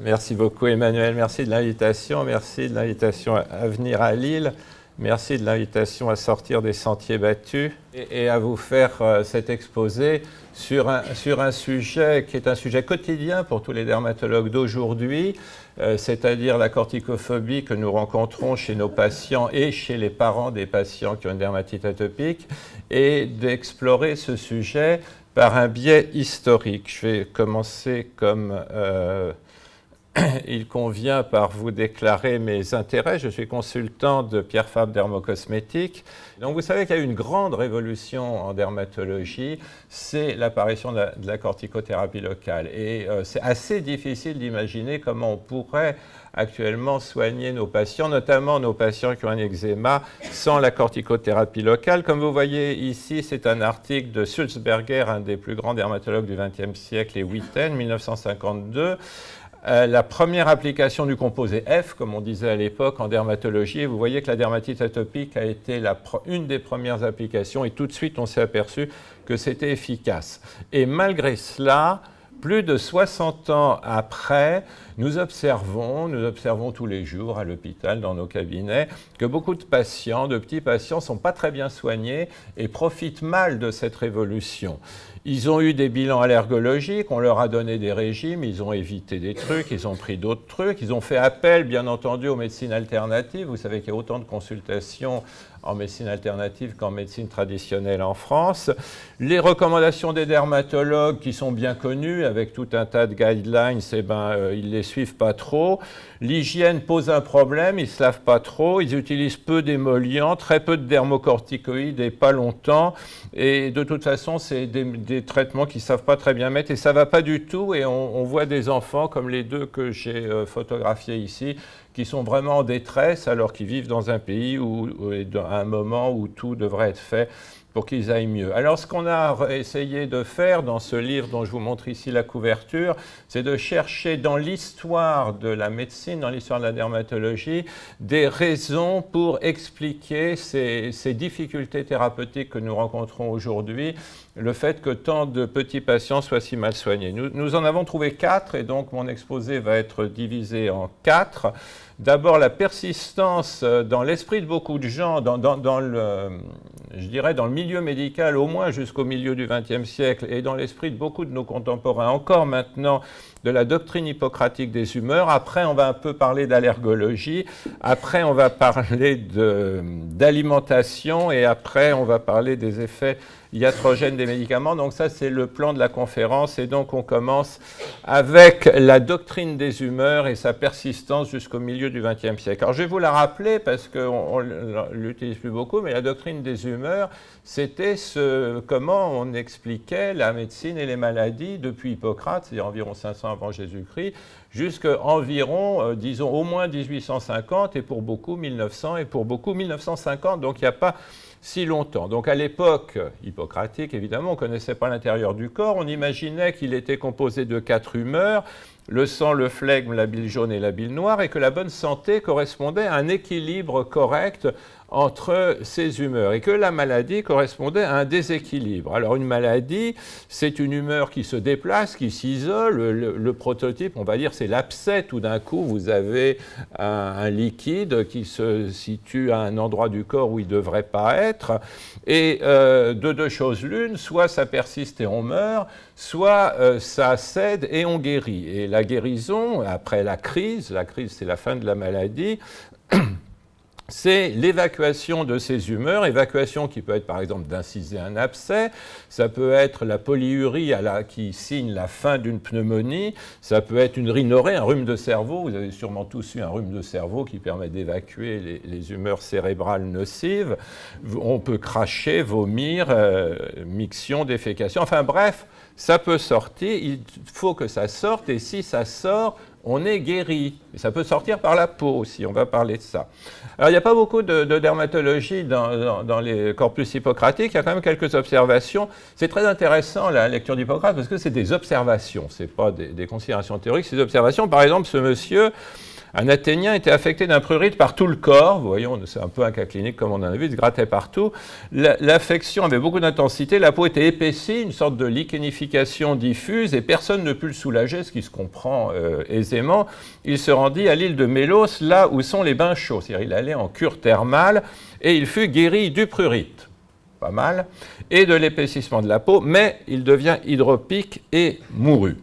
Merci beaucoup Emmanuel, merci de l'invitation à venir à Lille, merci de l'invitation à sortir des sentiers battus et à vous faire cet exposé sur un sujet qui est un sujet quotidien pour tous les dermatologues d'aujourd'hui, c'est-à-dire la corticophobie que nous rencontrons chez nos patients et chez les parents des patients qui ont une dermatite atopique, et d'explorer ce sujet par un biais historique. Je vais commencer comme il convient par vous déclarer mes intérêts. Je suis consultant de Pierre Fabre Dermocosmétiques. Donc vous savez qu'il y a eu une grande révolution en dermatologie, c'est l'apparition de la corticothérapie locale. Et c'est assez difficile d'imaginer comment on pourrait actuellement soigner nos patients, notamment nos patients qui ont un eczéma, sans la corticothérapie locale. Comme vous voyez ici, c'est un article de Sulzberger, un des plus grands dermatologues du XXe siècle, et Witten, 1952. La première application du composé F, comme on disait à l'époque en dermatologie, vous voyez que la dermatite atopique a été une des premières applications et tout de suite on s'est aperçu que c'était efficace. Et malgré cela, plus de 60 ans après, nous observons tous les jours à l'hôpital, dans nos cabinets, que beaucoup de patients, de petits patients, ne sont pas très bien soignés et profitent mal de cette révolution. Ils ont eu des bilans allergologiques, on leur a donné des régimes, ils ont évité des trucs, ils ont pris d'autres trucs, ils ont fait appel, bien entendu, aux médecines alternatives. Vous savez qu'il y a autant de consultations en médecine alternative qu'en médecine traditionnelle en France. Les recommandations des dermatologues qui sont bien connues, avec tout un tas de guidelines, ils ne les suivent pas trop. L'hygiène pose un problème, ils ne se lavent pas trop, ils utilisent peu d'émollients, très peu de dermocorticoïdes et pas longtemps. Et de toute façon, c'est des traitements qu'ils ne savent pas très bien mettre et ça ne va pas du tout. Et on voit des enfants comme les deux que j'ai photographiés ici, qui sont vraiment en détresse alors qu'ils vivent dans un pays à un moment où tout devrait être fait pour qu'ils aillent mieux. Alors ce qu'on a essayé de faire dans ce livre dont je vous montre ici la couverture, c'est de chercher dans l'histoire de la médecine, dans l'histoire de la dermatologie, des raisons pour expliquer ces difficultés thérapeutiques que nous rencontrons aujourd'hui, le fait que tant de petits patients soient si mal soignés. Nous en avons trouvé 4 et donc mon exposé va être divisé en 4. D'abord, la persistance dans l'esprit de beaucoup de gens, je dirais dans le milieu médical, au moins jusqu'au milieu du XXe siècle, et dans l'esprit de beaucoup de nos contemporains, encore maintenant, de la doctrine hippocratique des humeurs. Après, on va un peu parler d'allergologie. Après, on va parler d'alimentation. Et après, on va parler des effets iatrogènes des médicaments. Donc ça, c'est le plan de la conférence. Et donc, on commence avec la doctrine des humeurs et sa persistance jusqu'au milieu du XXe siècle. Alors, je vais vous la rappeler parce qu'on ne l'utilise plus beaucoup, mais la doctrine des humeurs, c'était comment on expliquait la médecine et les maladies depuis Hippocrate, c'est-à-dire environ 500 avant Jésus-Christ, jusqu'à environ, disons, au moins 1850, et pour beaucoup 1900, et pour beaucoup 1950, donc il n'y a pas si longtemps. Donc à l'époque hippocratique, évidemment, on ne connaissait pas l'intérieur du corps, on imaginait qu'il était composé de 4 humeurs, le sang, le flegme, la bile jaune et la bile noire, et que la bonne santé correspondait à un équilibre correct entre ces humeurs, et que la maladie correspondait à un déséquilibre. Alors une maladie, c'est une humeur qui se déplace, qui s'isole. Le prototype, on va dire, c'est l'abcès. Tout d'un coup, vous avez un liquide qui se situe à un endroit du corps où il ne devrait pas être. Et de deux choses l'une, soit ça persiste et on meurt, soit ça cède et on guérit. Et la guérison, après la crise c'est la fin de la maladie, c'est l'évacuation de ces humeurs, évacuation qui peut être par exemple d'inciser un abcès, ça peut être la polyurie qui signe la fin d'une pneumonie, ça peut être une rhinorrhée, un rhume de cerveau, vous avez sûrement tous eu un rhume de cerveau qui permet d'évacuer les humeurs cérébrales nocives, on peut cracher, vomir, miction, défécation, enfin bref, ça peut sortir, il faut que ça sorte et si ça sort, on est guéri. Et ça peut sortir par la peau aussi, on va parler de ça. Alors, il n'y a pas beaucoup de dermatologie dans les corpus hippocratiques, il y a quand même quelques observations. C'est très intéressant, la lecture d'Hippocrate, parce que c'est des observations, ce n'est pas des considérations théoriques, c'est des observations. Par exemple, ce monsieur Un Athénien était affecté d'un prurite par tout le corps. Vous voyez, c'est un peu un cas clinique comme on en a vu, il se grattait partout. L'affection avait beaucoup d'intensité, la peau était épaissie, une sorte de lichenification diffuse, et personne ne put le soulager, ce qui se comprend aisément. Il se rendit à l'île de Mélos, là où sont les bains chauds. C'est-à-dire il allait en cure thermale, et il fut guéri du prurite, pas mal, et de l'épaississement de la peau, mais il devient hydropique et mourut.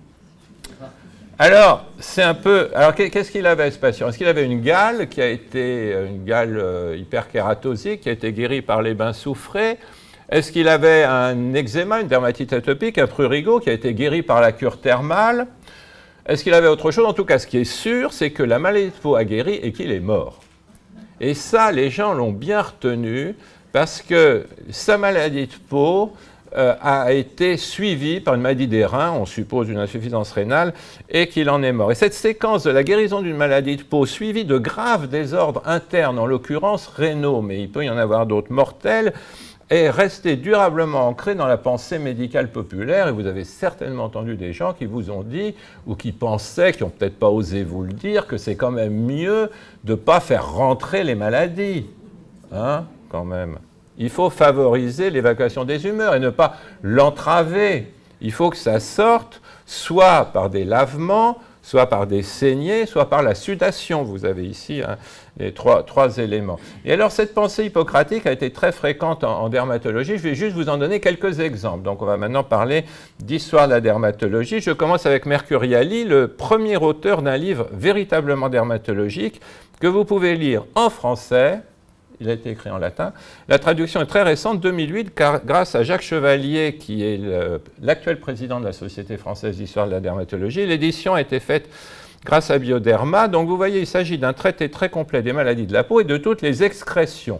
Alors, c'est un peu... Alors, qu'est-ce qu'il avait, ce patient? Est-ce qu'il avait une gale qui a été une gale hyperkératosique, qui a été guérie par les bains soufrés? Est-ce qu'il avait un eczéma, une dermatite atopique, un prurigo qui a été guéri par la cure thermale? Est-ce qu'il avait autre chose? En tout cas, ce qui est sûr, c'est que la maladie de peau a guéri et qu'il est mort. Et ça, les gens l'ont bien retenu parce que sa maladie de peau a été suivi par une maladie des reins, on suppose une insuffisance rénale, et qu'il en est mort. Et cette séquence de la guérison d'une maladie de peau suivie de graves désordres internes, en l'occurrence rénaux, mais il peut y en avoir d'autres mortels, est restée durablement ancrée dans la pensée médicale populaire. Et vous avez certainement entendu des gens qui vous ont dit, ou qui pensaient, qui n'ont peut-être pas osé vous le dire, que c'est quand même mieux de ne pas faire rentrer les maladies. Hein, quand même. Il faut favoriser l'évacuation des humeurs et ne pas l'entraver. Il faut que ça sorte, soit par des lavements, soit par des saignées, soit par la sudation. Vous avez ici les trois éléments. Et alors, cette pensée hippocratique a été très fréquente en dermatologie. Je vais juste vous en donner quelques exemples. Donc, on va maintenant parler d'histoire de la dermatologie. Je commence avec Mercuriali, le premier auteur d'un livre véritablement dermatologique que vous pouvez lire en français. Il a été écrit en latin. La traduction est très récente, 2008, grâce à Jacques Chevalier, qui est l'actuel président de la Société française d'histoire de la dermatologie. L'édition a été faite grâce à Bioderma. Donc vous voyez, il s'agit d'un traité très complet des maladies de la peau et de toutes les excrétions.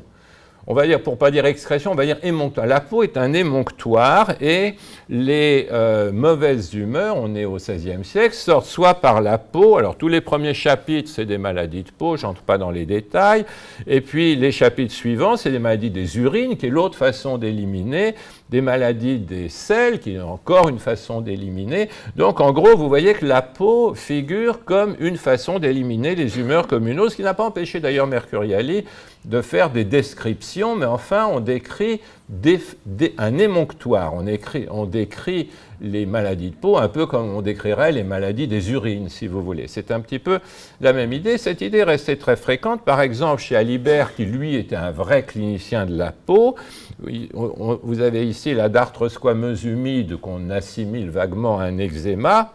On va dire, pour ne pas dire excrétion, on va dire émonctoire. La peau est un émonctoire et les mauvaises humeurs, on est au XVIe siècle, sortent soit par la peau. Alors tous les premiers chapitres, c'est des maladies de peau, je n'entre pas dans les détails. Et puis les chapitres suivants, c'est des maladies des urines, qui est l'autre façon d'éliminer, des maladies des selles, qui est encore une façon d'éliminer. Donc en gros, vous voyez que la peau figure comme une façon d'éliminer les humeurs communaux, ce qui n'a pas empêché d'ailleurs Mercuriali de faire des descriptions, mais enfin on décrit un émonctoire, on décrit les maladies de peau un peu comme on décrirait les maladies des urines, si vous voulez. C'est un petit peu la même idée. Cette idée restait très fréquente, par exemple chez Alibert, qui lui était un vrai clinicien de la peau. Vous avez ici la dartre squameuse humide qu'on assimile vaguement à un eczéma.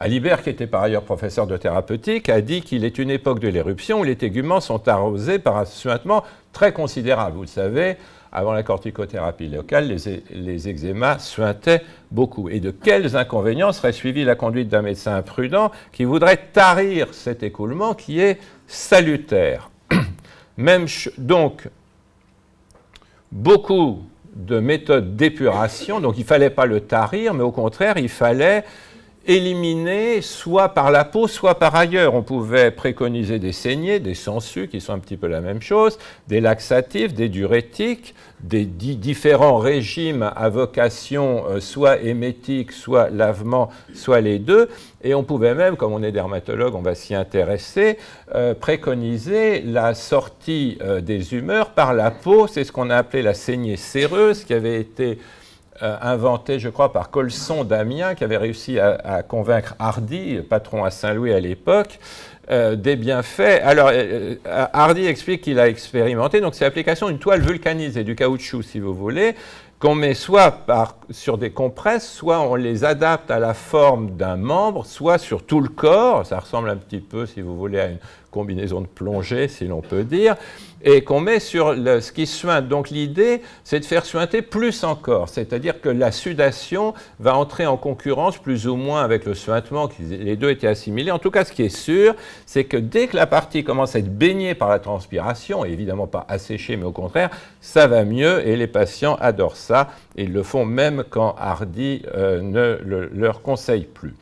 Alibert, qui était par ailleurs professeur de thérapeutique, a dit qu'il est une époque de l'éruption où les téguments sont arrosés par un suintement très considérable. Vous le savez, avant la corticothérapie locale, les eczémas suintaient beaucoup. Et de quels inconvénients serait suivie la conduite d'un médecin imprudent qui voudrait tarir cet écoulement qui est salutaire. Donc, beaucoup de méthodes d'épuration, donc il ne fallait pas le tarir, mais au contraire, il fallait éliminer soit par la peau, soit par ailleurs. On pouvait préconiser des saignées, des sangsues, qui sont un petit peu la même chose, des laxatifs, des diurétiques, des différents régimes à vocation soit émétique, soit lavement, soit les deux. Et on pouvait même, comme on est dermatologue, on va s'y intéresser, préconiser la sortie des humeurs par la peau. C'est ce qu'on a appelé la saignée séreuse, qui avait été inventé, je crois, par Colson d'Amiens, qui avait réussi à convaincre Hardy, patron à Saint-Louis à l'époque, des bienfaits. Alors, Hardy explique qu'il a expérimenté, donc c'est l'application d'une toile vulcanisée, du caoutchouc, si vous voulez, qu'on met soit sur des compresses, soit on les adapte à la forme d'un membre, soit sur tout le corps. Ça ressemble un petit peu, si vous voulez, à une combinaison de plongée, si l'on peut dire, et qu'on met sur ce qui suinte. Donc l'idée, c'est de faire suinter plus encore, c'est-à-dire que la sudation va entrer en concurrence plus ou moins avec le suintement, les deux étaient assimilés. En tout cas, ce qui est sûr, c'est que dès que la partie commence à être baignée par la transpiration, et évidemment pas asséchée, mais au contraire, ça va mieux, et les patients adorent ça, et ils le font même quand Hardy ne leur conseille plus.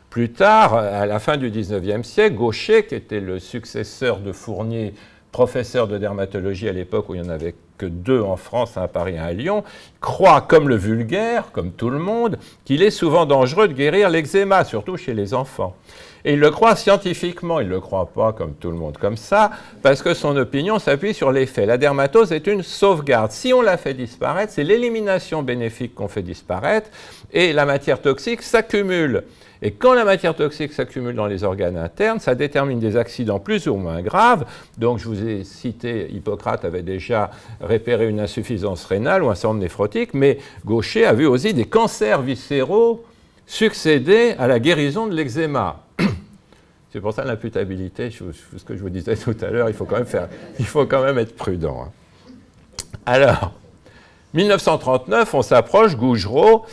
Plus tard, à la fin du XIXe siècle, Gaucher, qui était le successeur de Fournier, professeur de dermatologie à l'époque où il n'y en avait que 2 en France, un à Paris et un à Lyon, croit, comme le vulgaire, comme tout le monde, qu'il est souvent dangereux de guérir l'eczéma, surtout chez les enfants. Et il le croit scientifiquement, il ne le croit pas comme tout le monde comme ça, parce que son opinion s'appuie sur les faits. La dermatose est une sauvegarde. Si on la fait disparaître, c'est l'élimination bénéfique qu'on fait disparaître, et la matière toxique s'accumule. Et quand la matière toxique s'accumule dans les organes internes, ça détermine des accidents plus ou moins graves. Donc, je vous ai cité, Hippocrate avait déjà repéré une insuffisance rénale ou un syndrome néphrotique, mais Gaucher a vu aussi des cancers viscéraux succéder à la guérison de l'eczéma. C'est pour ça l'imputabilité, ce que je vous disais tout à l'heure, il faut quand même être prudent. Alors, 1939, on s'approche, Gougerot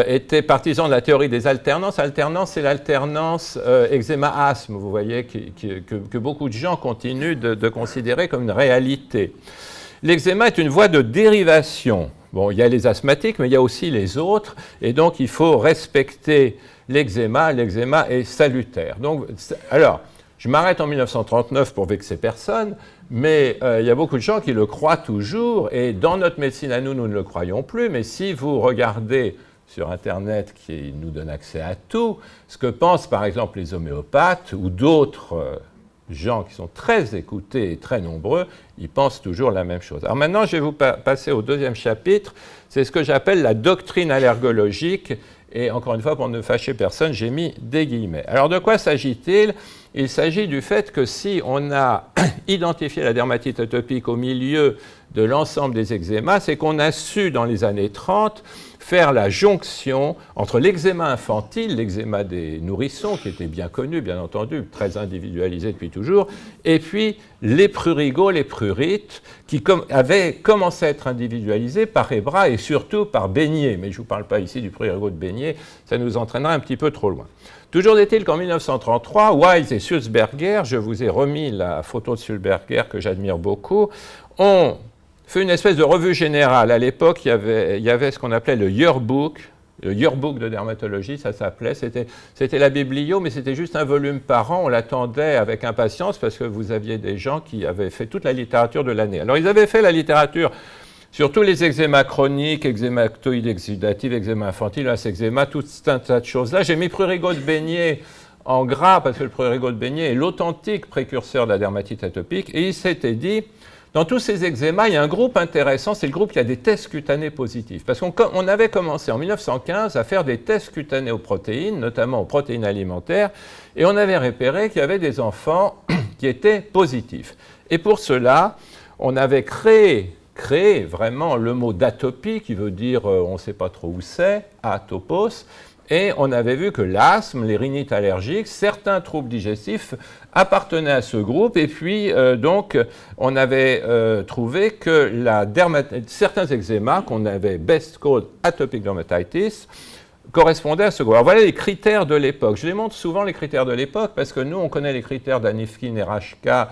était partisan de la théorie des alternances. Alternance, c'est l'alternance eczéma-asthme, vous voyez, que beaucoup de gens continuent de considérer comme une réalité. L'eczéma est une voie de dérivation. Bon, il y a les asthmatiques, mais il y a aussi les autres, et donc il faut respecter l'eczéma. L'eczéma est salutaire. Donc, alors, je m'arrête en 1939 pour vexer personne, mais il y a beaucoup de gens qui le croient toujours, et dans notre médecine à nous, nous ne le croyons plus, mais si vous regardez sur Internet, qui nous donne accès à tout, ce que pensent par exemple les homéopathes ou d'autres gens qui sont très écoutés et très nombreux, ils pensent toujours la même chose. Alors maintenant, je vais vous passer au deuxième chapitre, c'est ce que j'appelle la doctrine allergologique, et encore une fois, pour ne fâcher personne, j'ai mis des guillemets. Alors de quoi s'agit-il ? Il s'agit du fait que si on a identifié la dermatite atopique au milieu de l'ensemble des eczémas, c'est qu'on a su dans les années 30 faire la jonction entre l'eczéma infantile, l'eczéma des nourrissons, qui était bien connu, bien entendu, très individualisé depuis toujours, et puis les prurigo, les prurites, qui avaient commencé à être individualisés par Ebra et surtout par Beignet. Mais je ne vous parle pas ici du prurigo de Beignet, ça nous entraînera un petit peu trop loin. Toujours est-il qu'en 1933, Wise et Sulzberger, je vous ai remis la photo de Sulzberger que j'admire beaucoup, ont fait une espèce de revue générale. À l'époque, il y avait ce qu'on appelait le yearbook de dermatologie, ça s'appelait. C'était la biblio, mais c'était juste un volume par an. On l'attendait avec impatience parce que vous aviez des gens qui avaient fait toute la littérature de l'année. Alors, ils avaient fait la littérature sur tous les eczémas chroniques, eczématoïdes exudatifs, eczéma infantile, eczéma, tout un tas de choses-là. J'ai mis prurigo de Beignet en gras parce que le prurigo de Beignet est l'authentique précurseur de la dermatite atopique. Et il s'était dit, dans tous ces eczémas, il y a un groupe intéressant, c'est le groupe qui a des tests cutanés positifs. Parce qu'on avait commencé en 1915 à faire des tests cutanés aux protéines, notamment aux protéines alimentaires, et on avait repéré qu'il y avait des enfants qui étaient positifs. Et pour cela, on avait créé vraiment le mot d'atopie, qui veut dire on ne sait pas trop où c'est, atopos, et on avait vu que l'asthme, les rhinites allergiques, certains troubles digestifs appartenaient à ce groupe, et puis donc on avait trouvé que certains eczémas qu'on avait best called atopic dermatitis correspondaient à ce groupe. Alors voilà les critères de l'époque. Je les montre souvent les critères de l'époque parce que nous on connaît les critères d'Anifkin et Rashka,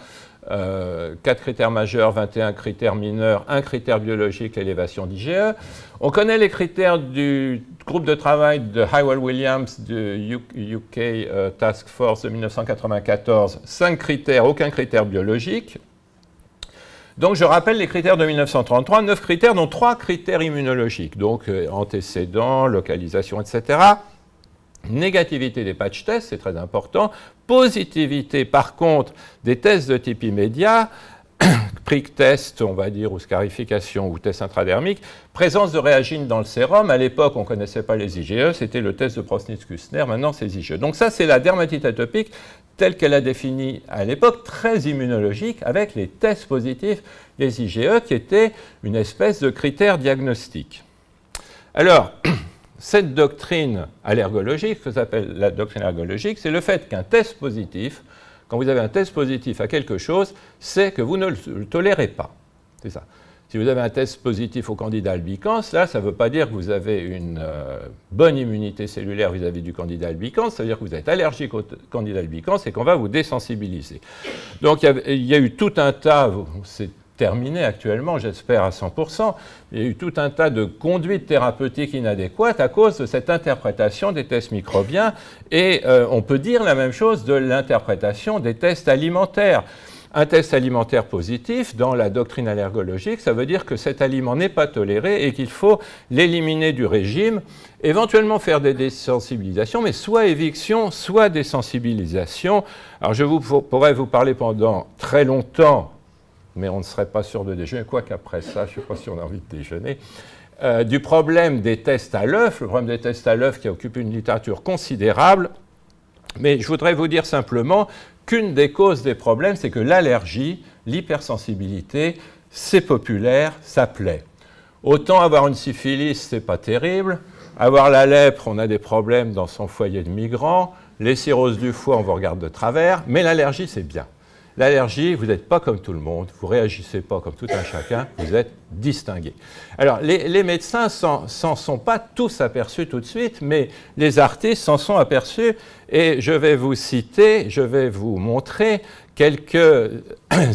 4 critères majeurs, 21 critères mineurs, 1 critère biologique, élévation d'IgE. On connaît les critères du groupe de travail de Hywel-Williams du UK Task Force de 1994, 5 critères, aucun critère biologique. Donc je rappelle les critères de 1933, 9 critères, dont 3 critères immunologiques, donc antécédents, localisation, etc. Négativité des patch tests, c'est très important. Positivité, par contre, des tests de type immédiat, prick test, on va dire, ou scarification, ou test intradermique. Présence de réagines dans le sérum. À l'époque, on ne connaissait pas les IgE, c'était le test de Prosnitz-Kussner, maintenant c'est IgE. Donc ça, c'est la dermatite atopique telle qu'elle a définie à l'époque, très immunologique, avec les tests positifs des IgE, qui étaient une espèce de critère diagnostique. Alors, cette doctrine allergologique, ce que s'appelle la doctrine allergologique, c'est le fait qu'un test positif, quand vous avez un test positif à quelque chose, c'est que vous ne le tolérez pas. C'est ça. Si vous avez un test positif au Candida albicans, là, ça ne veut pas dire que vous avez une bonne immunité cellulaire vis-à-vis du Candida albicans, ça veut dire que vous êtes allergique au Candida albicans et qu'on va vous désensibiliser. Donc, il y a eu tout un tas, c'est terminé actuellement, j'espère à 100%, il y a eu tout un tas de conduites thérapeutiques inadéquates à cause de cette interprétation des tests microbiens, et on peut dire la même chose de l'interprétation des tests alimentaires. Un test alimentaire positif, dans la doctrine allergologique, ça veut dire que cet aliment n'est pas toléré et qu'il faut l'éliminer du régime, éventuellement faire des désensibilisations, mais soit éviction, soit désensibilisation. Alors je pourrais vous parler pendant très longtemps, mais on ne serait pas sûr de déjeuner, quoiqu'après ça, je ne sais pas si on a envie de déjeuner, du problème des tests à l'œuf, le problème des tests à l'œuf qui occupe une littérature considérable. Mais je voudrais vous dire simplement qu'une des causes des problèmes, c'est que l'allergie, l'hypersensibilité, c'est populaire, ça plaît. Autant avoir une syphilis, c'est pas terrible. Avoir la lèpre, on a des problèmes dans son foyer de migrants. Les cirrhoses du foie, on vous regarde de travers. Mais l'allergie, c'est bien. L'allergie, vous n'êtes pas comme tout le monde, vous ne réagissez pas comme tout un chacun, vous êtes distingué. Alors, les médecins s'en sont pas tous aperçus tout de suite, mais les artistes s'en sont aperçus, et je vais vous citer, je vais vous montrer quelques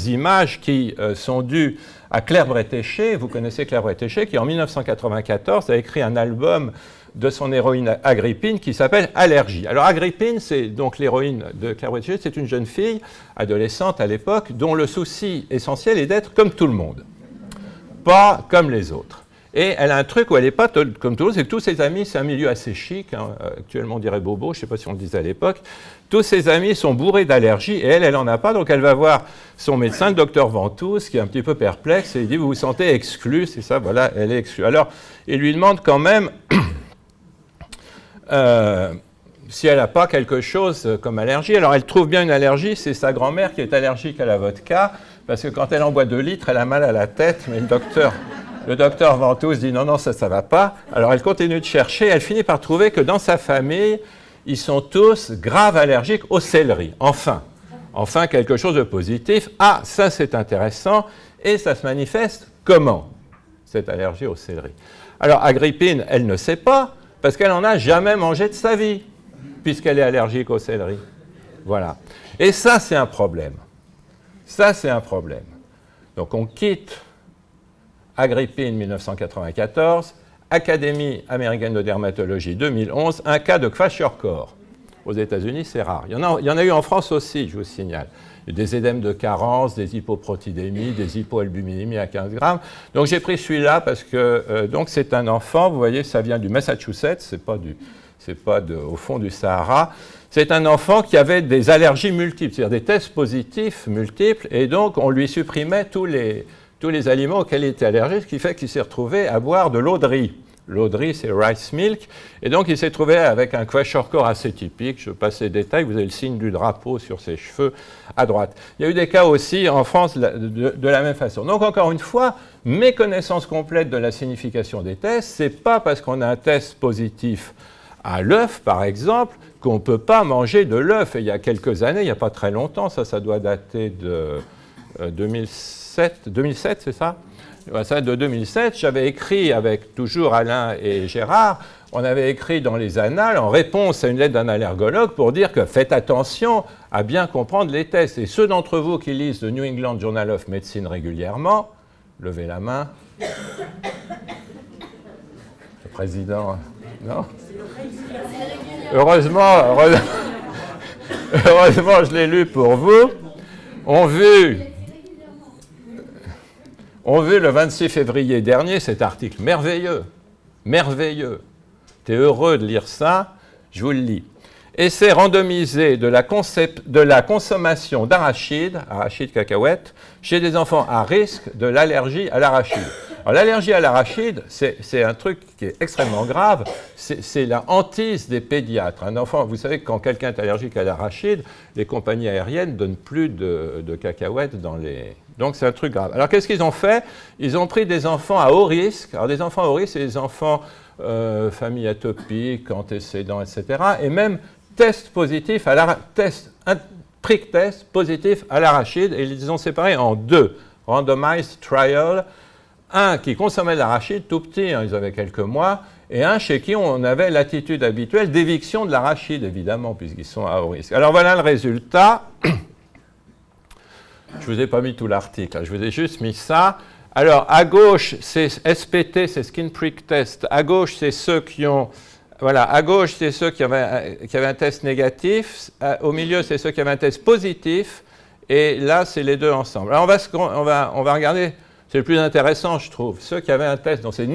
images qui sont dues à Claire Bretéché. Vous connaissez Claire Bretéché, qui en 1994 a écrit un album de son héroïne Agrippine qui s'appelle Allergie. Alors Agrippine, c'est donc l'héroïne de Claire Bretéché, c'est une jeune fille, adolescente à l'époque, dont le souci essentiel est d'être comme tout le monde, pas comme les autres. Et elle a un truc où elle n'est pas comme tout le monde, c'est que tous ses amis, c'est un milieu assez chic, hein, actuellement on dirait bobo, je ne sais pas si on le disait à l'époque, tous ses amis sont bourrés d'allergies et elle n'en a pas, donc elle va voir son médecin, le docteur Ventous, qui est un petit peu perplexe, et il dit, vous vous sentez exclu, c'est ça, voilà, elle est exclue. Alors, il lui demande quand même si elle n'a pas quelque chose comme allergie. Alors, elle trouve bien une allergie, c'est sa grand-mère qui est allergique à la vodka, parce que quand elle en boit 2 litres, elle a mal à la tête, mais le docteur Ventous dit non, ça ne va pas. Alors, elle continue de chercher, elle finit par trouver que dans sa famille, ils sont tous grave allergiques au céleri. Enfin, quelque chose de positif. Ah, ça c'est intéressant, et ça se manifeste comment, cette allergie au céleri? Alors, Agrippine, elle ne sait pas, parce qu'elle n'en a jamais mangé de sa vie, puisqu'elle est allergique au céleri. Voilà. Et ça, c'est un problème. Ça, c'est un problème. Donc, on quitte Agrippine 1994, Académie américaine de dermatologie 2011, un cas de kwashiorkor. Aux États-Unis, c'est rare. Il y en a eu en France aussi, je vous signale. Il y a des édèmes de carence, des hypoprotidémies, des hypoalbuminémies à 15 grammes. Donc j'ai pris celui-là parce que donc c'est un enfant, vous voyez, ça vient du Massachusetts, c'est pas au fond du Sahara. C'est un enfant qui avait des allergies multiples, c'est-à-dire des tests positifs multiples, et donc on lui supprimait tous les aliments auxquels il était allergique, ce qui fait qu'il s'est retrouvé à boire de l'eau de riz. L'eau de riz, c'est rice milk. Et donc, il s'est trouvé avec un kwashiorkor assez typique. Je passe les détails. Vous avez le signe du drapeau sur ses cheveux à droite. Il y a eu des cas aussi en France de la même façon. Donc, encore une fois, méconnaissance complète de la signification des tests. Ce n'est pas parce qu'on a un test positif à l'œuf, par exemple, qu'on ne peut pas manger de l'œuf. Et il y a quelques années, il n'y a pas très longtemps, ça doit dater de 2007, c'est ça ? Ça, de 2007, j'avais écrit avec toujours Alain et Gérard, on avait écrit dans les annales en réponse à une lettre d'un allergologue pour dire que faites attention à bien comprendre les tests. Et ceux d'entre vous qui lisent le New England Journal of Medicine régulièrement, levez la main. Le président, non ? Heureusement, je l'ai lu pour vous. On vu le 26 février dernier cet article merveilleux, merveilleux. T'es heureux de lire ça, je vous le lis. Essai randomisé de la consommation d'arachides, arachides cacahuètes, chez des enfants à risque de l'allergie à l'arachide. Alors l'allergie à l'arachide, c'est un truc qui est extrêmement grave, c'est la hantise des pédiatres. Un enfant, vous savez que quand quelqu'un est allergique à l'arachide, les compagnies aériennes ne donnent plus de cacahuètes dans les... Donc c'est un truc grave. Alors qu'est-ce qu'ils ont fait? Ils ont pris des enfants à haut risque. Alors des enfants à haut risque, c'est des enfants famille atopique, antécédents, etc. Et même test positif à un prick test positif à l'arachide. Et ils les ont séparés en 2 randomized trial. Un qui consommait de l'arachide tout petit, hein, ils avaient quelques mois, et un chez qui on avait l'attitude habituelle d'éviction de l'arachide, évidemment, puisqu'ils sont à haut risque. Alors voilà le résultat. Je ne vous ai pas mis tout l'article, je vous ai juste mis ça. Alors, à gauche, c'est SPT, c'est Skin Prick Test. À gauche, c'est ceux qui ont... Voilà, à gauche, c'est ceux qui avaient un test négatif. Au milieu, c'est ceux qui avaient un test positif. et là, c'est les deux ensemble. Alors, on va regarder, c'est le plus intéressant, je trouve, ceux qui avaient un test, donc c'est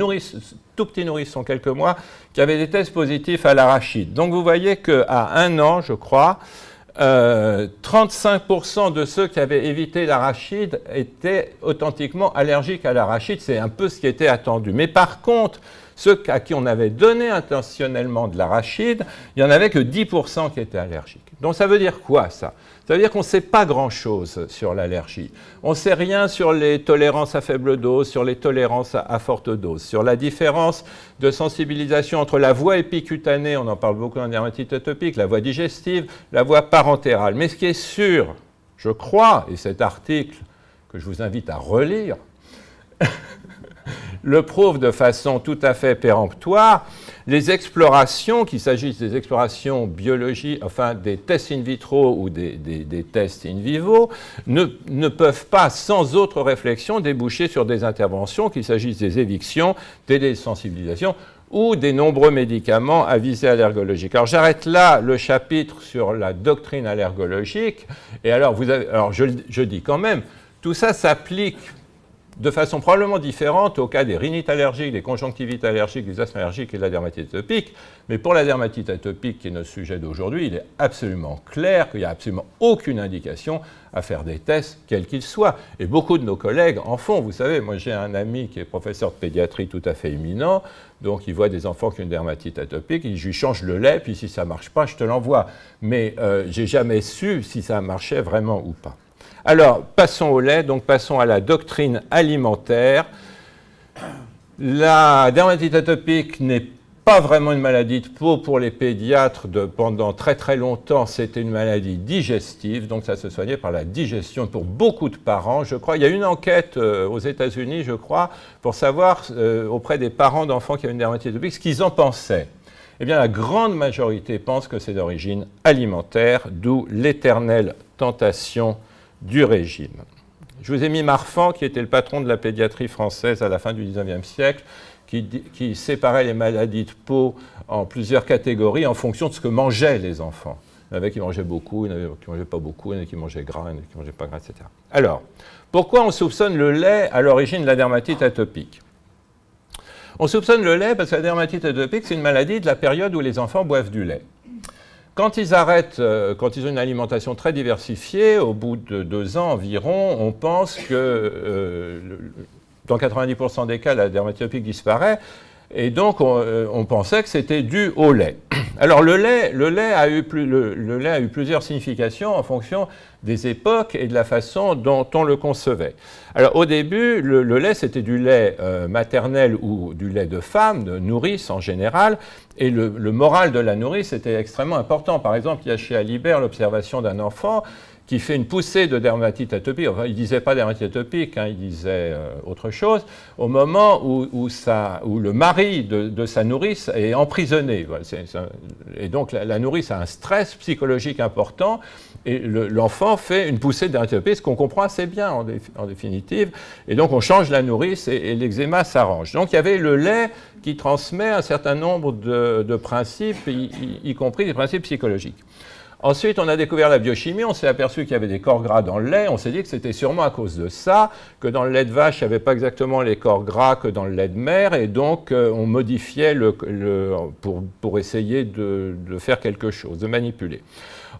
tout petits nourrissons, quelques mois, qui avaient des tests positifs à l'arachide. Donc, vous voyez qu'à 1 an, je crois, 35% de ceux qui avaient évité l'arachide étaient authentiquement allergiques à l'arachide. C'est un peu ce qui était attendu. Mais par contre, ceux à qui on avait donné intentionnellement de l'arachide, il n'y en avait que 10% qui étaient allergiques. Donc ça veut dire quoi, ça? Ça veut dire qu'on ne sait pas grand-chose sur l'allergie. On ne sait rien sur les tolérances à faible dose, sur les tolérances à forte dose, sur la différence de sensibilisation entre la voie épicutanée, on en parle beaucoup en dermatite atopique, la voie digestive, la voie parentérale. Mais ce qui est sûr, je crois, et cet article que je vous invite à relire, le prouve de façon tout à fait péremptoire, les explorations, qu'il s'agisse des explorations biologiques, enfin des tests in vitro ou des tests in vivo, ne peuvent pas, sans autre réflexion, déboucher sur des interventions, qu'il s'agisse des évictions, des désensibilisations ou des nombreux médicaments à visée allergologique. Alors j'arrête là le chapitre sur la doctrine allergologique, et alors, je dis quand même, tout ça s'applique de façon probablement différente au cas des rhinites allergiques, des conjonctivites allergiques, des asthmes allergiques et de la dermatite atopique. Mais pour la dermatite atopique, qui est notre sujet d'aujourd'hui, il est absolument clair qu'il n'y a absolument aucune indication à faire des tests, quels qu'ils soient. Et beaucoup de nos collègues en font. Vous savez, moi j'ai un ami qui est professeur de pédiatrie tout à fait éminent, donc il voit des enfants qui ont une dermatite atopique, je lui change le lait, puis si ça ne marche pas, je te l'envoie. Mais je n'ai jamais su si ça marchait vraiment ou pas. Alors, passons au lait, donc passons à la doctrine alimentaire. La dermatite atopique n'est pas vraiment une maladie de peau pour les pédiatres. Pendant très très longtemps, c'était une maladie digestive, donc ça se soignait par la digestion pour beaucoup de parents. Je crois, il y a une enquête aux États-Unis, je crois, pour savoir auprès des parents d'enfants qui avaient une dermatite atopique ce qu'ils en pensaient. Eh bien, la grande majorité pense que c'est d'origine alimentaire, d'où l'éternelle tentation du régime. Je vous ai mis Marfan, qui était le patron de la pédiatrie française à la fin du XIXe siècle, qui séparait les maladies de peau en plusieurs catégories en fonction de ce que mangeaient les enfants. Il y en avait qui mangeaient beaucoup, il y en avait qui ne mangeaient pas beaucoup, il y en avait qui mangeaient gras, il y en avait qui ne mangeaient pas gras, etc. Alors, pourquoi on soupçonne le lait à l'origine de la dermatite atopique? On soupçonne le lait parce que la dermatite atopique, c'est une maladie de la période où les enfants boivent du lait. Quand ils arrêtent, quand ils ont une alimentation très diversifiée, au bout de 2 ans environ, on pense que dans 90% des cas, la dermatite atopique disparaît, et donc on pensait que c'était dû au lait. Alors le lait a eu plusieurs significations en fonction des époques et de la façon dont on le concevait. Alors au début, le lait c'était du lait maternel ou du lait de femme, de nourrice en général, et le moral de la nourrice était extrêmement important. Par exemple, il y a chez Alibert l'observation d'un enfant qui fait une poussée de dermatite atopique, enfin il ne disait pas dermatite atopique, hein, il disait autre chose, au moment où le mari de sa nourrice est emprisonné. Voilà, et donc la nourrice a un stress psychologique important, et l'enfant fait une poussée de dermatite atopique, ce qu'on comprend assez bien en définitive, et donc on change la nourrice et l'eczéma s'arrange. Donc il y avait le lait qui transmet un certain nombre de principes, y compris des principes psychologiques. Ensuite, on a découvert la biochimie, on s'est aperçu qu'il y avait des corps gras dans le lait, on s'est dit que c'était sûrement à cause de ça, que dans le lait de vache, il n'y avait pas exactement les corps gras que dans le lait de mer, et donc on modifiait pour essayer de faire quelque chose, de manipuler.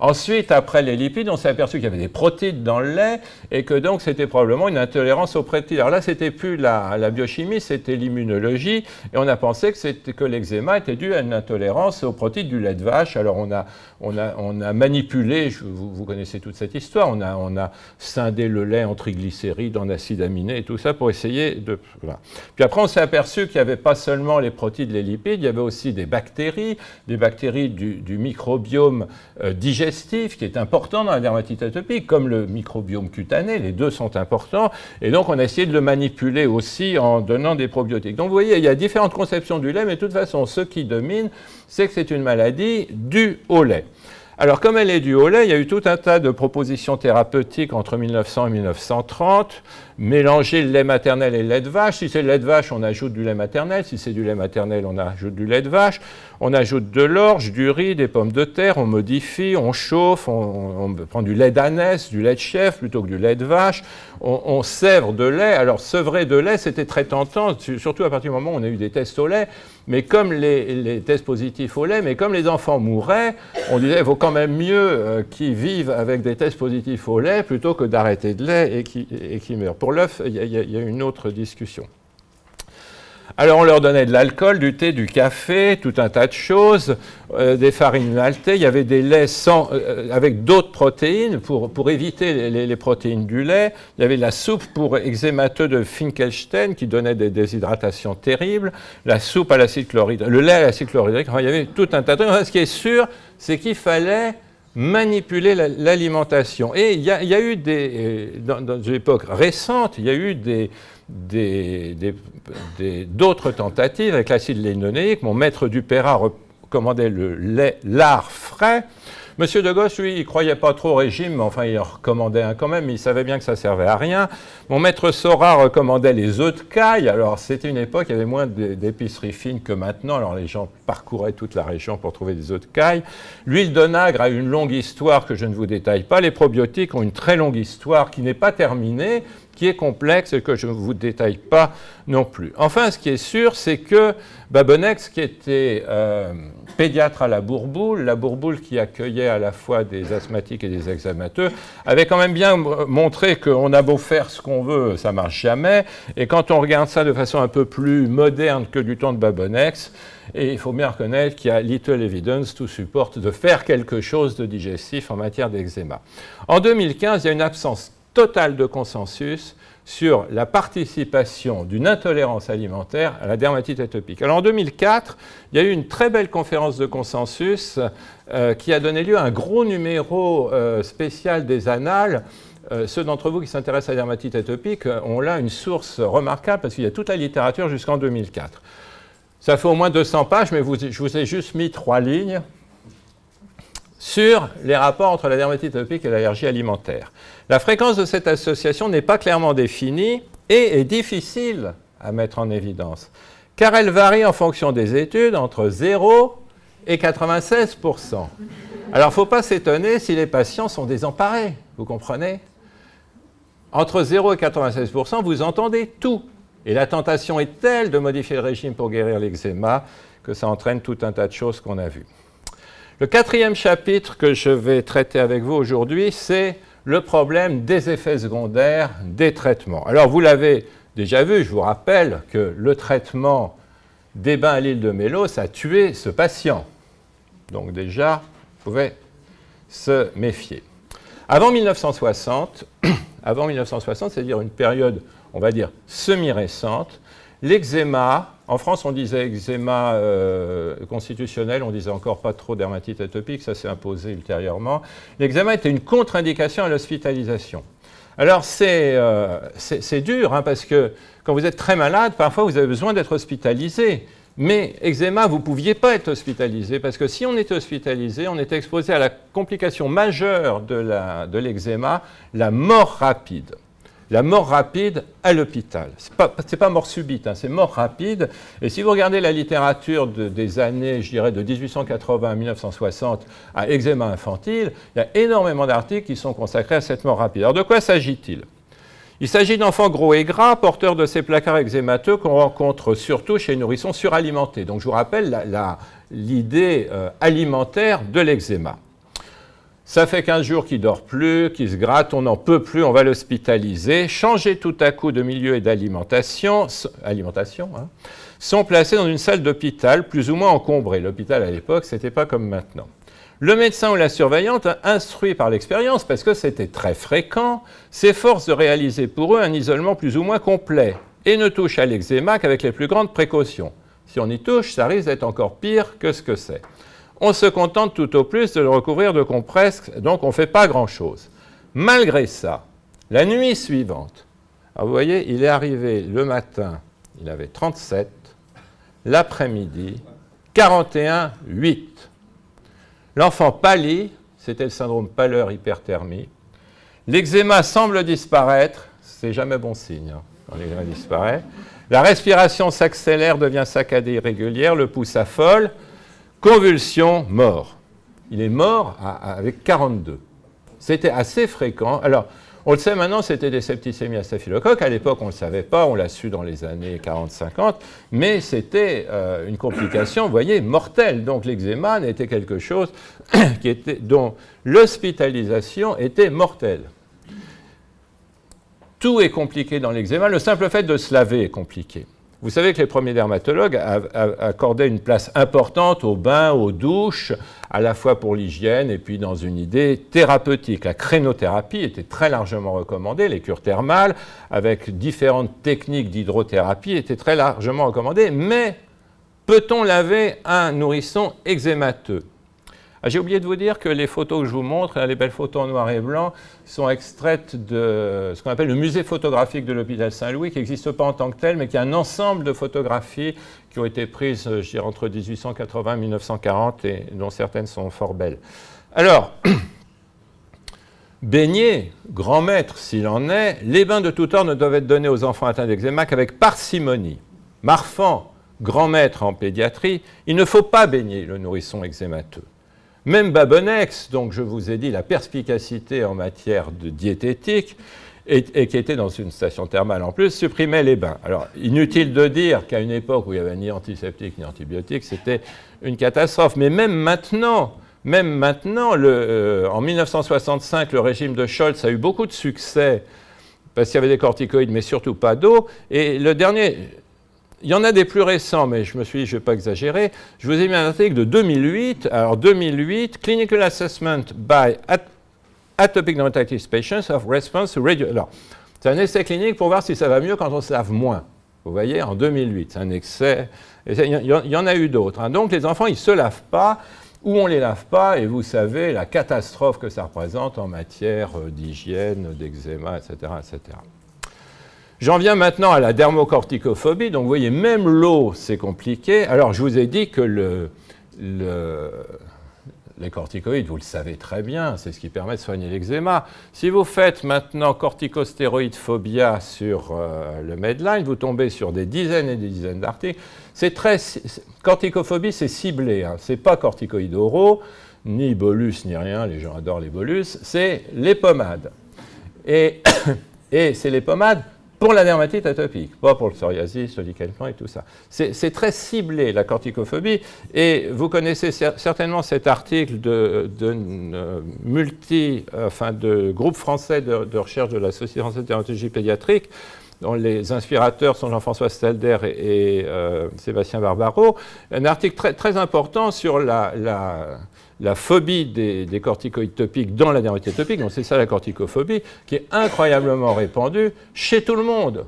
Ensuite, après les lipides, on s'est aperçu qu'il y avait des protéines dans le lait et que donc c'était probablement une intolérance aux protéines. Alors là, c'était plus la biochimie, c'était l'immunologie et on a pensé que l'eczéma était dû à une intolérance aux protéines du lait de vache. Alors on a manipulé, vous connaissez toute cette histoire, on a scindé le lait en triglycérides, en acides aminés et tout ça pour essayer de... Voilà. Puis après, on s'est aperçu qu'il n'y avait pas seulement les protéines, les lipides, il y avait aussi des bactéries du microbiome digestif qui est important dans la dermatite atopique, comme le microbiome cutané, les deux sont importants, et donc on a essayé de le manipuler aussi en donnant des probiotiques. Donc vous voyez, il y a différentes conceptions du lait, mais de toute façon, ce qui domine, c'est que c'est une maladie due au lait. Alors, comme elle est due au lait, il y a eu tout un tas de propositions thérapeutiques entre 1900 et 1930. Mélanger le lait maternel et le lait de vache. Si c'est le lait de vache, on ajoute du lait maternel. Si c'est du lait maternel, on ajoute du lait de vache. On ajoute de l'orge, du riz, des pommes de terre, on modifie, on chauffe, on prend du lait d'ânesse, du lait de chèvre plutôt que du lait de vache. On sèvre de lait. Alors, sevrer de lait, c'était très tentant, surtout à partir du moment où on a eu des tests au lait. Mais comme les tests positifs au lait, mais comme les enfants mouraient, on disait qu'il vaut quand même mieux qu'ils vivent avec des tests positifs au lait plutôt que d'arrêter de lait et qu'ils meurent. Pour l'œuf, il y a une autre discussion. Alors on leur donnait de l'alcool, du thé, du café, tout un tas de choses, des farines maltées. Il y avait des laits avec d'autres protéines pour éviter les protéines du lait. Il y avait la soupe pour eczémateux de Finkelstein qui donnait des déshydratations terribles, la soupe à l'acide chlorhydrique, le lait à l'acide chlorhydrique. Enfin, il y avait tout un tas de trucs. Enfin, ce qui est sûr, c'est qu'il fallait manipuler l'alimentation. Et il y a eu dans une époque récente, il y a eu d'autres tentatives avec l'acide lénolénique. Mon maître Dupeyrat recommandait le lait lard frais. Monsieur de Gosse, lui, il ne croyait pas trop au régime, mais enfin, il en recommandait un quand même, mais il savait bien que ça ne servait à rien. Mon maître Sora recommandait les œufs de caille. Alors, c'était une époque, il y avait moins d'épiceries fines que maintenant. Alors, les gens parcouraient toute la région pour trouver des œufs de caille. L'huile d'onagre a une longue histoire que je ne vous détaille pas. Les probiotiques ont une très longue histoire qui n'est pas terminée, qui est complexe et que je ne vous détaille pas non plus. Enfin, ce qui est sûr, c'est que Babonex, qui était pédiatre à la Bourboule qui accueillait à la fois des asthmatiques et des eczémateux, avait quand même bien montré qu'on a beau faire ce qu'on veut, ça ne marche jamais. Et quand on regarde ça de façon un peu plus moderne que du temps de Babonex, et il faut bien reconnaître qu'il y a little evidence to support de faire quelque chose de digestif en matière d'eczéma. En 2015, il y a une absence totale de consensus sur la participation d'une intolérance alimentaire à la dermatite atopique. Alors en 2004, il y a eu une très belle conférence de consensus qui a donné lieu à un gros numéro spécial des Annales. Ceux d'entre vous qui s'intéressent à la dermatite atopique ont là une source remarquable parce qu'il y a toute la littérature jusqu'en 2004. Ça fait au moins 200 pages, mais je vous ai juste mis 3 lignes sur les rapports entre la dermatite atopique et l'allergie alimentaire. La fréquence de cette association n'est pas clairement définie et est difficile à mettre en évidence, car elle varie en fonction des études entre 0 et 96%. Alors, il ne faut pas s'étonner si les patients sont désemparés, vous comprenez? Entre 0 et 96%, vous entendez tout. Et la tentation est telle de modifier le régime pour guérir l'eczéma que ça entraîne tout un tas de choses qu'on a vues. Le 4e chapitre que je vais traiter avec vous aujourd'hui, c'est le problème des effets secondaires des traitements. Alors, vous l'avez déjà vu, je vous rappelle que le traitement des bains à l'huile de Mélos a tué ce patient. Donc déjà, vous pouvez se méfier. Avant 1960, c'est-à-dire une période, on va dire, semi-récente, l'eczéma, en France on disait eczéma constitutionnel, on disait encore pas trop dermatite atopique, ça s'est imposé ultérieurement. L'eczéma était une contre-indication à l'hospitalisation. Alors c'est dur, hein, parce que quand vous êtes très malade, parfois vous avez besoin d'être hospitalisé. Mais eczéma, vous ne pouviez pas être hospitalisé, parce que si on était hospitalisé, on était exposé à la complication majeure de l'eczéma, la mort rapide. La mort rapide à l'hôpital. Ce n'est pas mort subite, hein, c'est mort rapide. Et si vous regardez la littérature des années, je dirais, de 1880 à 1960 à eczéma infantile, il y a énormément d'articles qui sont consacrés à cette mort rapide. Alors de quoi s'agit-il ? Il s'agit d'enfants gros et gras, porteurs de ces placards eczémateux qu'on rencontre surtout chez les nourrissons suralimentés. Donc je vous rappelle l'idée alimentaire de l'eczéma. Ça fait 15 jours qu'il ne dort plus, qu'il se gratte, on n'en peut plus, on va l'hospitaliser. Changer tout à coup de milieu et d'alimentation, sont placés dans une salle d'hôpital plus ou moins encombrée. L'hôpital à l'époque, ce n'était pas comme maintenant. Le médecin ou la surveillante, instruit par l'expérience, parce que c'était très fréquent, s'efforce de réaliser pour eux un isolement plus ou moins complet et ne touche à l'eczéma qu'avec les plus grandes précautions. Si on y touche, ça risque d'être encore pire que ce que c'est. On se contente tout au plus de le recouvrir de compresses, donc on ne fait pas grand-chose. Malgré ça, la nuit suivante, alors vous voyez, il est arrivé le matin, il avait 37, l'après-midi, 41,8. L'enfant pâlit, c'était le syndrome pâleur-hyperthermie. L'eczéma semble disparaître, c'est jamais bon signe quand l'eczéma disparaît. La respiration s'accélère, devient saccadée, irrégulière, le pouls s'affole, convulsion, mort. Il est mort avec 42. C'était assez fréquent. Alors, on le sait maintenant, c'était des septicémies à staphylocoque. À l'époque, on ne le savait pas, on l'a su dans les années 40-50, mais c'était une complication, vous voyez, mortelle. Donc l'eczéma était quelque chose dont l'hospitalisation était mortelle. Tout est compliqué dans l'eczéma. Le simple fait de se laver est compliqué. Vous savez que les premiers dermatologues accordaient une place importante aux bains, aux douches, à la fois pour l'hygiène et puis dans une idée thérapeutique. La crénothérapie était très largement recommandée, les cures thermales avec différentes techniques d'hydrothérapie étaient très largement recommandées, mais peut-on laver un nourrisson eczémateux ? J'ai oublié de vous dire que les photos que je vous montre, les belles photos en noir et blanc, sont extraites de ce qu'on appelle le musée photographique de l'hôpital Saint-Louis, qui n'existe pas en tant que tel, mais qui est un ensemble de photographies qui ont été prises, je dirais, entre 1880 et 1940, et dont certaines sont fort belles. Alors, baigner, grand maître s'il en est, les bains de tout ordre ne doivent être donnés aux enfants atteints d'eczéma qu'avec parcimonie. Marfan, grand maître en pédiatrie, il ne faut pas baigner le nourrisson eczémateux. Même Babonex, donc je vous ai dit la perspicacité en matière de diététique, et qui était dans une station thermale en plus, supprimait les bains. Alors, inutile de dire qu'à une époque où il n'y avait ni antiseptique ni antibiotiques, c'était une catastrophe. Mais même maintenant, en 1965, le régime de Scholz a eu beaucoup de succès, parce qu'il y avait des corticoïdes, mais surtout pas d'eau. Et le dernier... Il y en a des plus récents, mais je me suis dit, je ne vais pas exagérer. Je vous ai mis un article de 2008. Alors, 2008, Clinical Assessment by Atopic Dermatitis Patients of Response to Radio... Alors, c'est un essai clinique pour voir si ça va mieux quand on se lave moins. Vous voyez, en 2008, c'est un essai. Il y en a eu d'autres. Hein. Donc, les enfants, ils ne se lavent pas ou on ne les lave pas. Et vous savez la catastrophe que ça représente en matière d'hygiène, d'eczéma, etc., etc. J'en viens maintenant à la dermocorticophobie. Donc, vous voyez, même l'eau, c'est compliqué. Alors, je vous ai dit que les corticoïdes, vous le savez très bien, c'est ce qui permet de soigner l'eczéma. Si vous faites maintenant corticostéroïde phobia sur le Medline, vous tombez sur des dizaines et des dizaines d'articles. Corticophobie, c'est ciblé. Hein. Ce n'est pas corticoïdes oraux, ni bolus, ni rien. Les gens adorent les bolus. C'est les pommades. Et c'est les pommades pour la dermatite atopique, pas pour le psoriasis, le lichen plantar et tout ça. C'est très ciblé, la corticophobie, et vous connaissez certainement cet article de groupe français de recherche de la Société française de dermatologie pédiatrique, dont les inspirateurs sont Jean-François Stalder et Sébastien Barbaro, un article très, très important sur la phobie des corticoïdes topiques dans la dermatite atopique, donc c'est ça la corticophobie, qui est incroyablement répandue chez tout le monde.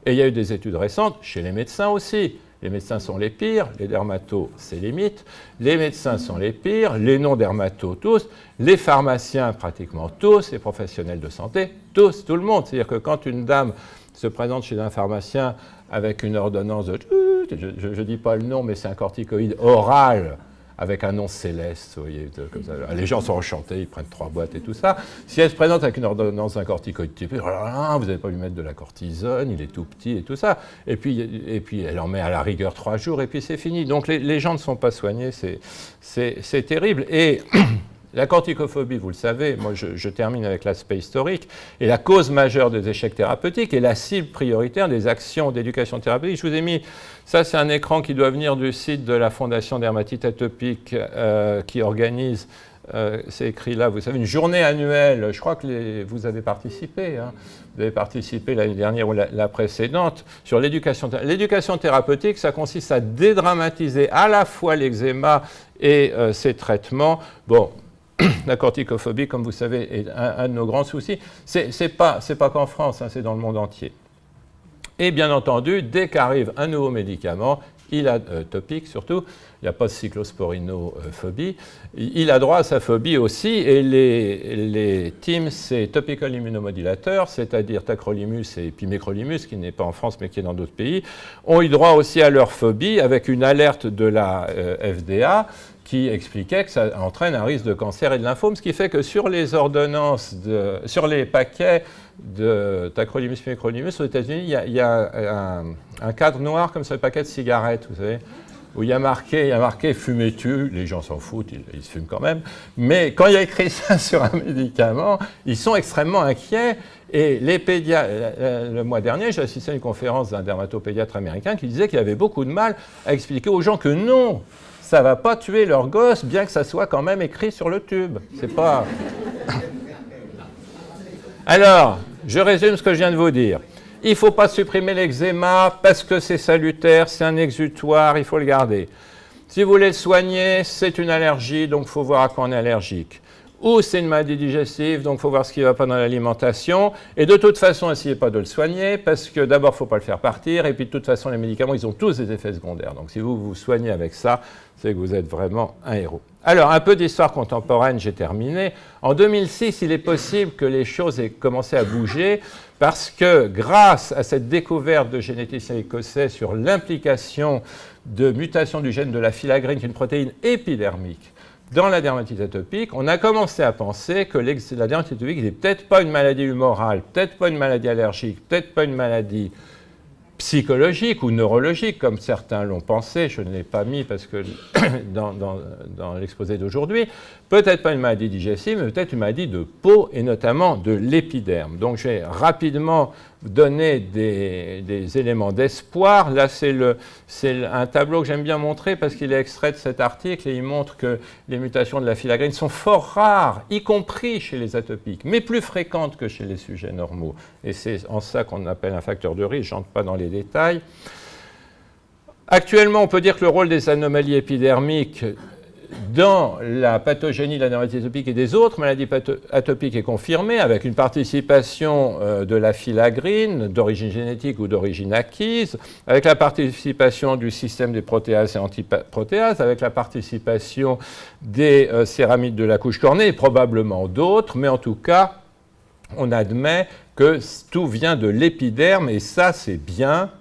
Et il y a eu des études récentes chez les médecins aussi. Les médecins sont les pires, les dermatos, c'est les mythes. Les médecins sont les pires, les non-dermatos tous, les pharmaciens pratiquement tous, les professionnels de santé tous, tout le monde. C'est-à-dire que quand une dame se présente chez un pharmacien avec une ordonnance de... Je ne dis pas le nom, mais c'est un corticoïde oral, avec un nom céleste, vous voyez, comme ça. Les gens sont enchantés, ils prennent 3 boîtes et tout ça. Si elle se présente avec une ordonnance d'un corticoïde typique, vous n'allez pas lui mettre de la cortisone, il est tout petit et tout ça. Et puis elle en met à la rigueur 3 jours et puis c'est fini. Donc les gens ne sont pas soignés, c'est terrible. Et la corticophobie, vous le savez, moi je termine avec l'aspect historique, est la cause majeure des échecs thérapeutiques et la cible prioritaire des actions d'éducation thérapeutique. Je vous ai mis, ça c'est un écran qui doit venir du site de la Fondation Dermatite Atopique qui organise, c'est écrit là, vous savez, une journée annuelle, je crois que vous avez participé, hein. Vous avez participé l'année dernière ou la précédente, sur l'éducation. L'éducation thérapeutique, ça consiste à dédramatiser à la fois l'eczéma et ses traitements. Bon, la corticophobie, comme vous savez, est un de nos grands soucis. C'est pas qu'en France, hein, c'est dans le monde entier. Et bien entendu, dès qu'arrive un nouveau médicament, topique surtout, il n'y a pas de cyclosporinophobie, il a droit à sa phobie aussi, et les TIMS, c'est topical immunomodulateur, c'est-à-dire tacrolimus et pimecrolimus, qui n'est pas en France mais qui est dans d'autres pays, ont eu droit aussi à leur phobie avec une alerte de la FDA qui expliquait que ça entraîne un risque de cancer et de lymphome, ce qui fait que sur les ordonnances, sur les paquets de tacrolimus pimecrolimus aux États-Unis, il y a un cadre noir comme sur les paquets de cigarettes, vous savez, où il y a marqué fumez-tu, les gens s'en foutent, ils se fument quand même, mais quand il y a écrit ça sur un médicament, ils sont extrêmement inquiets. Et les pédiatres, le mois dernier, j'ai assisté à une conférence d'un dermatopédiatre américain qui disait qu'il avait beaucoup de mal à expliquer aux gens que non, ça ne va pas tuer leur gosse, bien que ça soit quand même écrit sur le tube. C'est pas... Alors, je résume ce que je viens de vous dire. Il ne faut pas supprimer l'eczéma parce que c'est salutaire, c'est un exutoire, il faut le garder. Si vous voulez le soigner, c'est une allergie, donc il faut voir à quoi on est allergique. Ou c'est une maladie digestive, donc il faut voir ce qui ne va pas dans l'alimentation. Et de toute façon, essayez pas de le soigner, parce que d'abord, il ne faut pas le faire partir, et puis de toute façon, les médicaments, ils ont tous des effets secondaires. Donc si vous vous soignez avec ça, c'est que vous êtes vraiment un héros. Alors, un peu d'histoire contemporaine, j'ai terminé. En 2006, il est possible que les choses aient commencé à bouger, parce que grâce à cette découverte de généticiens écossais sur l'implication de mutation du gène de la filagrine, qui est une protéine épidermique, dans la dermatite atopique, on a commencé à penser que la dermatite atopique n'est peut-être pas une maladie humorale, peut-être pas une maladie allergique, peut-être pas une maladie psychologique ou neurologique, comme certains l'ont pensé, je ne l'ai pas mis parce que dans l'exposé d'aujourd'hui, peut-être pas une maladie digestive, mais peut-être une maladie de peau et notamment de l'épiderme. Donc je vais rapidement donner des éléments d'espoir. Là, c'est un tableau que j'aime bien montrer parce qu'il est extrait de cet article et il montre que les mutations de la filagrine sont fort rares, y compris chez les atopiques, mais plus fréquentes que chez les sujets normaux. Et c'est en ça qu'on appelle un facteur de risque, je n'entre pas dans les détails. Actuellement, on peut dire que le rôle des anomalies épidermiques dans la pathogénie de la dermatite atopique et des autres maladies atopiques est confirmée avec une participation de la filagrine d'origine génétique ou d'origine acquise, avec la participation du système des protéases et antiprotéases, avec la participation des céramides de la couche cornée et probablement d'autres, mais en tout cas, on admet que tout vient de l'épiderme et ça, c'est bien.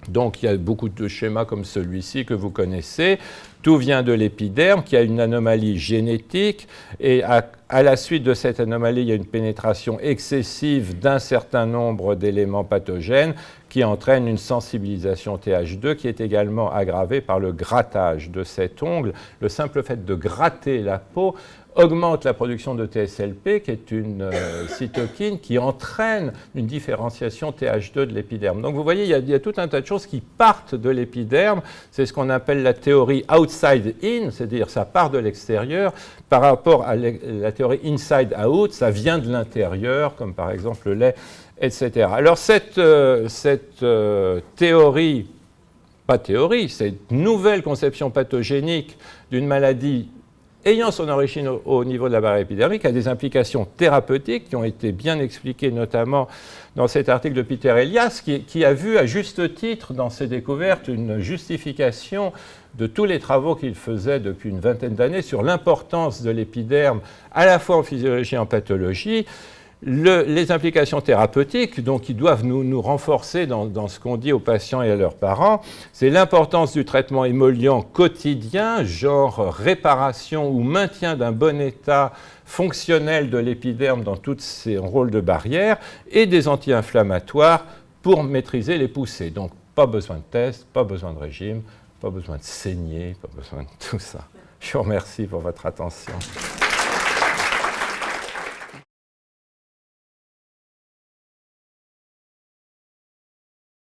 Donc, il y a beaucoup de schémas comme celui-ci que vous connaissez. Tout vient de l'épiderme, qui a une anomalie génétique, et à la suite de cette anomalie, il y a une pénétration excessive d'un certain nombre d'éléments pathogènes qui entraîne une sensibilisation TH2 qui est également aggravée par le grattage de cet ongle. Le simple fait de gratter la peau augmente la production de TSLP, qui est une cytokine qui entraîne une différenciation TH2 de l'épiderme. Donc vous voyez, il y a tout un tas de choses qui partent de l'épiderme. C'est ce qu'on appelle la théorie outside-in, c'est-à-dire ça part de l'extérieur. Par rapport à la théorie inside-out, ça vient de l'intérieur, comme par exemple le lait, etc. Alors cette théorie, pas théorie, cette nouvelle conception pathogénique d'une maladie ayant son origine au niveau de la barrière épidermique, a des implications thérapeutiques qui ont été bien expliquées, notamment dans cet article de Peter Elias, qui a vu à juste titre dans ses découvertes une justification de tous les travaux qu'il faisait depuis une vingtaine d'années sur l'importance de l'épiderme à la fois en physiologie et en pathologie. Les implications thérapeutiques, donc, qui doivent nous renforcer dans ce qu'on dit aux patients et à leurs parents, c'est l'importance du traitement émollient quotidien, genre réparation ou maintien d'un bon état fonctionnel de l'épiderme dans tous ses rôles de barrière, et des anti-inflammatoires pour maîtriser les poussées. Donc, pas besoin de test, pas besoin de régime, pas besoin de saigner, pas besoin de tout ça. Je vous remercie pour votre attention.